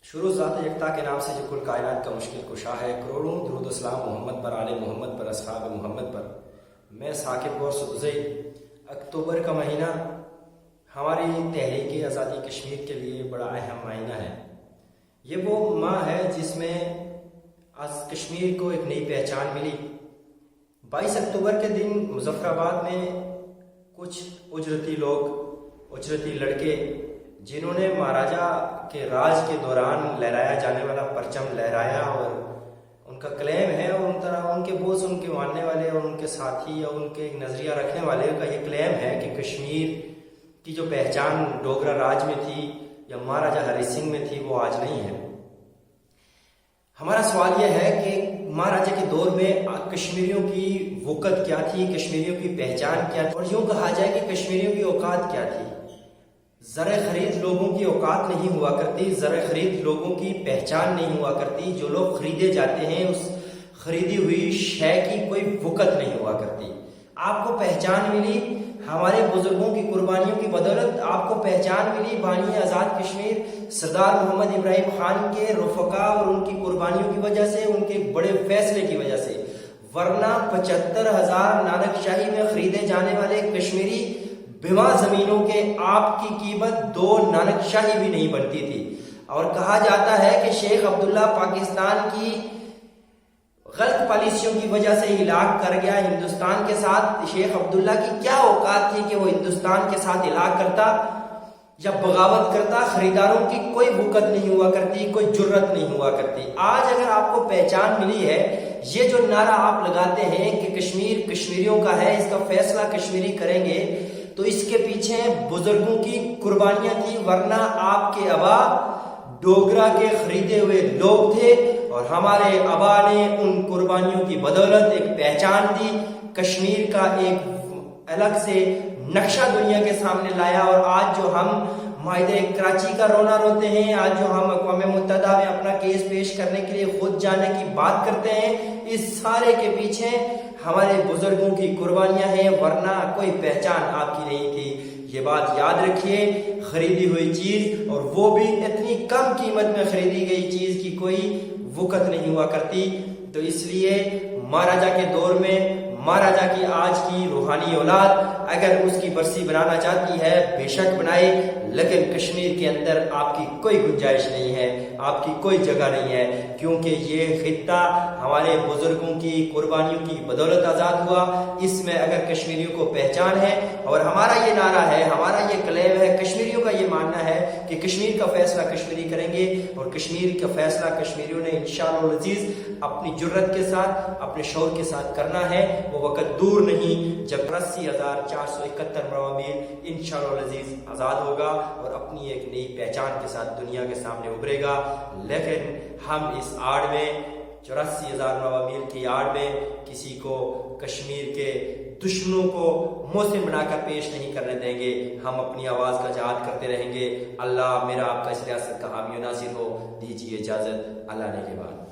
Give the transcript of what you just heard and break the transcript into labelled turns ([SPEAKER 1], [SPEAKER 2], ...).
[SPEAKER 1] شروع ذات یکتا کے نام سے جو کل کائنات کا مشکل کشا ہے، کروڑوں درود و سلام محمد پر، آل محمد پر، اصحاب محمد پر۔ میں ثاقب غور سدوزئی۔ اکتوبر کا مہینہ ہماری تحریک آزادی کشمیر کے لیے بڑا اہم مہینہ ہے۔ یہ وہ ماہ ہے جس میں آج کشمیر کو ایک نئی پہچان ملی۔ 22 اکتوبر کے دن مظفر آباد میں کچھ اجرتی لوگ، اجرتی لڑکے، جنہوں نے مہاراجہ کے راج کے دوران لہرایا جانے والا پرچم لہرایا، اور ان کا کلیم ہے، اور ان کے بوس، ان کے ماننے والے اور ان کے ساتھی اور ان کے ایک نظریہ رکھنے والے کا یہ کلیم ہے کہ کشمیر کی جو پہچان ڈوگرا راج میں تھی یا مہاراجہ ہری سنگھ میں تھی وہ آج نہیں ہے۔ ہمارا سوال یہ ہے کہ مہاراجہ کے دور میں کشمیریوں کی وقت کیا تھی، کشمیریوں کی پہچان کیا تھی، اور یوں کہا جائے کہ کشمیریوں کی اوقات کیا تھی۔ زرع خرید لوگوں کی اوقات نہیں ہوا کرتی، زرع خرید لوگوں کی پہچان نہیں ہوا کرتی۔ جو لوگ خریدے جاتے ہیں اس خریدی ہوئی شے کی کوئی وقت نہیں ہوا کرتی۔ آپ کو پہچان ملی ہمارے بزرگوں کی قربانیوں کی بدولت، آپ کو پہچان ملی بانی آزاد کشمیر سردار محمد ابراہیم خان کے رفقا اور ان کی قربانیوں کی وجہ سے، ان کے بڑے فیصلے کی وجہ سے، ورنہ 75,000 نانک شاہی میں خریدے جانے والے کشمیری بیواں زمینوں کے آپ کی قیمت 2 نانک شاہی بھی نہیں بنتی تھی۔ اور کہا جاتا ہے کہ شیخ عبداللہ پاکستان کی غلط پالیسیوں کی وجہ سے ہلاک کر گیا ہندوستان کے ساتھ۔ شیخ عبداللہ کی کیا اوقات تھی کہ وہ ہندوستان کے ساتھ ہلاک کرتا یا بغاوت کرتا؟ خریداروں کی کوئی وقت نہیں ہوا کرتی، کوئی جرت نہیں ہوا کرتی۔ آج اگر آپ کو پہچان ملی ہے، یہ جو نعرہ آپ لگاتے ہیں کہ کشمیر کشمیریوں کا ہے، اس کا فیصلہ کشمیری کریں گے، تو اس کے پیچھے بزرگوں کی قربانیاں تھی، ورنہ آپ کے آبا ڈوگرا کے خریدے ہوئے لوگ تھے، اور ہمارے آبا نے ان قربانیوں کی بدولت ایک پہچان دی، کشمیر کا ایک الگ سے نقشہ دنیا کے سامنے لایا۔ اور آج جو ہم معاہدے کراچی کا رونا روتے ہیں، آج جو ہم اقوام متحدہ میں اپنا کیس پیش کرنے کے لیے خود جانے کی بات کرتے ہیں، اس سارے کے پیچھے ہمارے بزرگوں کی قربانیاں ہیں، ورنہ کوئی پہچان آپ کی نہیں تھی۔ یہ بات یاد رکھیے، خریدی ہوئی چیز، اور وہ بھی اتنی کم قیمت میں خریدی گئی چیز کی کوئی وقت نہیں ہوا کرتی۔ تو اس لیے مہاراجہ کے دور میں مہاراجہ کی آج کی روحانی اولاد اگر اس کی برسی بنانا چاہتی ہے، بے شک بنائے، لیکن کشمیر کے اندر آپ کی کوئی گنجائش نہیں ہے، آپ کی کوئی جگہ نہیں ہے، کیونکہ یہ خطہ ہمارے بزرگوں کی قربانیوں کی بدولت آزاد ہوا۔ اس میں اگر کشمیریوں کو پہچان ہے، اور ہمارا یہ نعرہ ہے، ہمارا یہ کلیم ہے، کشمیریوں کا یہ ماننا ہے کہ کشمیر کا فیصلہ کشمیری کریں گے، اور کشمیر کا فیصلہ کشمیریوں نے انشاءاللہ العزیز اپنی جرت کے ساتھ، اپنے شعور کے ساتھ کرنا ہے۔ وہ وقت دور نہیں جب 80,471 مربع میل انشاءاللہ العزیز آزاد ہوگا اور اپنی ایک نئی پہچان کے ساتھ دنیا کے سامنے ابھرے گا۔ لیکن ہم اس آڑ میں 84,000 مربع میل کی آڑ میں کسی کو کشمیر کے دشمنوں کو محسن بنا کر پیش نہیں کرنے دیں گے۔ ہم اپنی آواز کا جہاد کرتے رہیں گے۔ اللہ میرا آپ کا اس ریاست کا حامی و ناصر ہو۔ دیجیے اجازت، اللہ نے کے بعد۔